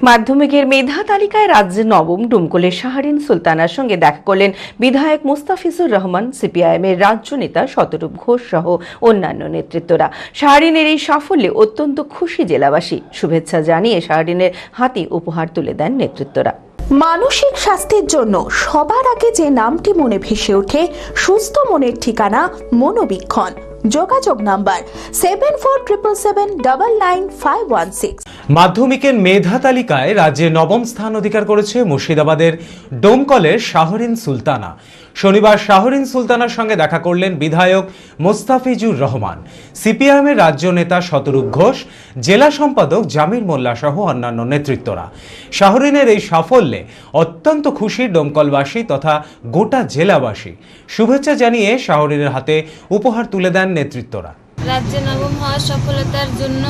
মাধ্যমিকের মেধা তালিকায় রাজ্যে নবম ডুমকলের শাহরিন সুলতানার সঙ্গে দেখা করলেন বিধায়ক মুস্তাফিজুর রহমান, সিপিআইএমের রাজ্য নেতা শতরূপ ঘোষ সহ অন্যান্য নেতৃত্বরা। শাহরিনের এই সাফল্যে অত্যন্ত খুশি জেলাবাসী। শুভেচ্ছা জানিয়ে শাহরিনের হাতে উপহার তুলে দেন নেতৃত্বরা। মানসিক স্বাস্থ্যের জন্য সবার আগে যে নামটি মনে ভেসে ওঠে, সুস্থ মনের ঠিকানা মনোবীক্ষণ। যোগাযোগ নাম্বার 7477799516। মাধ্যমিকের মেধা তালিকায় রাজ্যে নবম স্থান অধিকার করেছে মুর্শিদাবাদের ডোমকলের শাহরিন সুলতানা। শনিবার শাহরিন সুলতানার সঙ্গে দেখা করলেন বিধায়ক মুস্তাফিজুর রহমান, সিপিআইএমের রাজ্য নেতা শতরূপ ঘোষ, জেলা সম্পাদক জামির মোল্লা সহ অন্যান্য নেতৃত্বরা। শাহরিনের এই সাফল্যে অত্যন্ত খুশি ডোমকলবাসী তথা গোটা জেলাবাসী। শুভেচ্ছা জানিয়ে শাহরিনের হাতে উপহার তুলে দেন নেতৃত্বরা। রাজ্যে নবম হওয়ার সফলতার জন্য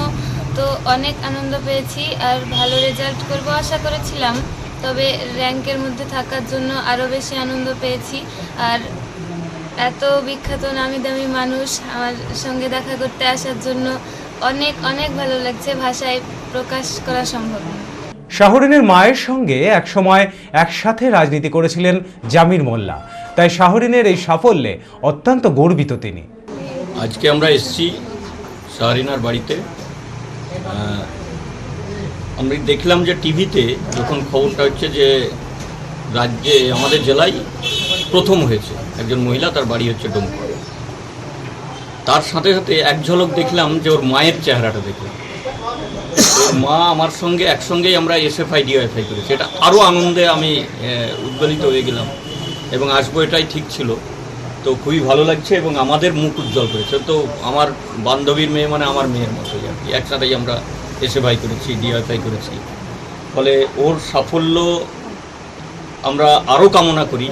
তো অনেক আনন্দ পেয়েছি, আর ভালো রেজাল্ট করব আশা করেছিলাম, তবে র্যাঙ্কের মধ্যে থাকার জন্য আরও বেশি আনন্দ পেয়েছি। আর এত বিখ্যাত নামি দামি মানুষ আমার সঙ্গে দেখা করতে আসার জন্য অনেক অনেক ভালো লাগছে, ভাষায় প্রকাশ করা সম্ভব না। শাহরিনের মায়ের সঙ্গে একসময় একসাথে রাজনীতি করেছিলেন জামির মোল্লা, তাই শাহরিনের এই সাফল্যে অত্যন্ত গর্বিত তিনি। আজকে আমরা এসেছি শাহরিনার বাড়িতে। আমরা দেখলাম যে টিভিতে যখন খবরটা হচ্ছে যে রাজ্যে আমাদের জেলায় প্রথম হয়েছে একজন মহিলা, তার বাড়ি হচ্ছে ডোমকল। তার সাথে সাথে এক ঝলক দেখলাম যে ওর মায়ের চেহারাটা দেখলাম। ওর মা আমার সঙ্গে একসঙ্গেই আমরা এসএফআই ডিওএফআই করেছি। এটা আরও আনন্দে আমি উদ্বেলিত হয়ে গেলাম এবং আসবো এটাই ঠিক ছিল। তো খুবই ভালো লাগছে এবং আমাদের মুখ উজ্জ্বল করেছে। তো আমার বান্ধবীর মেয়ে মানে আমার মেয়ের মতোই আর কি, একসাথেই আমরা এসএফআই করেছি, ডিওএফআই করেছি। ফলে ওর সাফল্য আমরা আরও কামনা করি,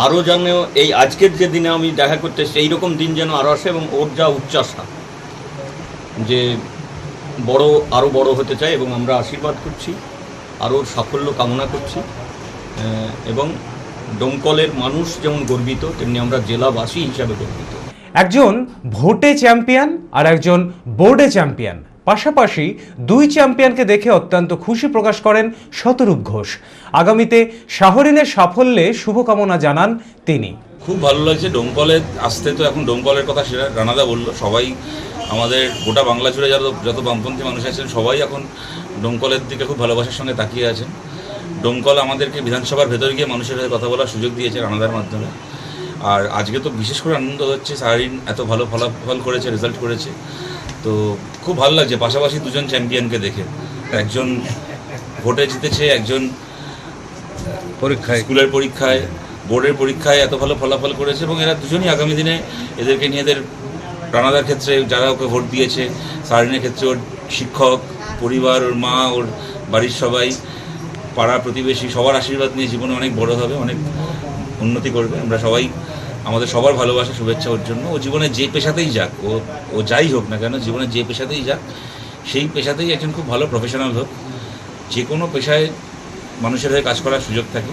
আরও যেন এই আজকের যে দিনে আমি দেখা করতে সেই রকম দিন যেন আরও আসে, এবং ওর যা উচ্চাশা যে আরও বড় হতে চায়, এবং আমরা আশীর্বাদ করছি, আরও সাফল্য কামনা করছি। এবং ডোমকলের মানুষ যেমন গর্বিত, তেমনি আমরা জেলাবাসী হিসাবে গর্বিত। একজন ভোটে চ্যাম্পিয়ন আর একজন বোর্ডে চ্যাম্পিয়ন, পাশাপাশি দুই চ্যাম্পিয়নকে দেখে অত্যন্ত খুশি প্রকাশ করেন শতরূপ ঘোষ। আগামীতে শাহরিনের সাফল্যে শুভকামনা জানান তিনি। খুব ভালো লাগছে ডোমকলে আসতে। তো এখন ডোমকলের কথা সেটা রানাদা বলল, সবাই আমাদের গোটা বাংলা জুড়ে যত বামপন্থী মানুষ আছেন সবাই এখন ডোমকলের দিকে খুব ভালোবাসার সঙ্গে তাকিয়ে আছেন। ডোমকল আমাদেরকে বিধানসভার ভেতরে গিয়ে মানুষের সাথে কথা বলার সুযোগ দিয়েছে রানাদার মাধ্যমে। আর আজকে তো বিশেষ করে আনন্দ হচ্ছে, শাহরিন এত ভালো ফলাফল করেছে, রেজাল্ট করেছে, তো খুব ভালো লাগছে। পাশাপাশি দুজন চ্যাম্পিয়নকে দেখে, একজন ভোটে জিতেছে, একজন স্কুলের পরীক্ষায়, বোর্ডের পরীক্ষায় এত ভালো ফলাফল করেছে, এবং এরা দুজনই আগামী দিনে এদেরকে নিয়ে এদের রানাদার ক্ষেত্রে যারা ওকে ভোট দিয়েছে, শাহরিনের ক্ষেত্রে ওর শিক্ষক, পরিবার, ওর মা, ওর বাড়ির সবাই, পাড়া প্রতিবেশী সবার আশীর্বাদ নিয়ে জীবনে অনেক বড় হবে, অনেক উন্নতি করবে। আমরা সবাই, আমাদের সবার ভালোবাসা, শুভেচ্ছা ওর জন্য। ও জীবনে যে পেশাতেই যাক, ও যাই হোক না কেন, জীবনে যে পেশাতেই যাক, সেই পেশাতেই একজন খুব ভালো প্রফেশনাল হোক। যে কোনো পেশায় মানুষের হয়ে কাজ করার সুযোগ থাকে,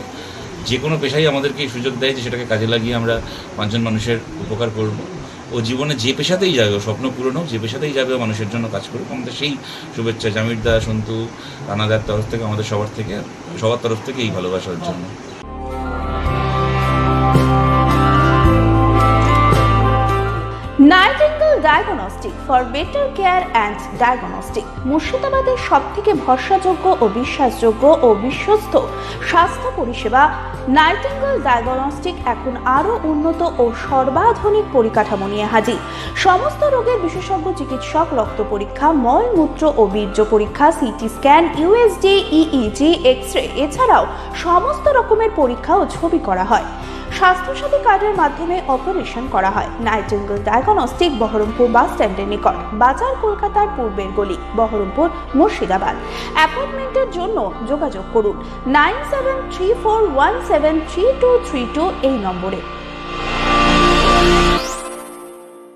যে কোনো পেশাই আমাদেরকে এই সুযোগ দেয় যে সেটাকে কাজে লাগিয়ে আমরা পাঁচজন মানুষের উপকার করব। ও জীবনে যে পেশাতেই যাবে, ও স্বপ্ন পূরণ হোক, যে পেশাতেই যাবে মানুষের জন্য কাজ করবে। আমাদের সেই শুভেচ্ছা জামির দা, সন্তু, রানাদার তরফ থেকে, আমাদের সবার তরফ থেকে এই ভালোবাসার জন্য। Nightingale diagnostic for better care and diagnostic মুর্শিদাবাদের সবথেকে ভরসাযোগ্য ও বিশ্বাসযোগ্য ও বিশ্বস্ত স্বাস্থ্য পরিষেবা নাইটিঙ্গেল ডায়াগনস্টিক এখন আরও উন্নত ও সর্বাধুনিক পরিকাঠামো নিয়ে হাজির। সমস্ত রোগের বিশেষজ্ঞ চিকিৎসক, রক্ত পরীক্ষা, মল, মূত্র ও বীর্য পরীক্ষা, CT scan, USG, EEG, X-ray, এছাড়াও সমস্ত রকমের পরীক্ষা ও ছবি করা হয়। স্বাস্থ্যসাথী কার্ডের মাধ্যমে অপারেশন করা হয়। নাইটিঙ্গেল ডায়াগনস্টিক বহরমপুর বাস স্ট্যান্ডের নিকট, বাজার, কলকাতার পূর্বের গলি, বহরমপুর, মুর্শিদাবাদ। অ্যাপয়েন্টমেন্টের জন্য যোগাযোগ করুন 9734173232 এই নম্বরে।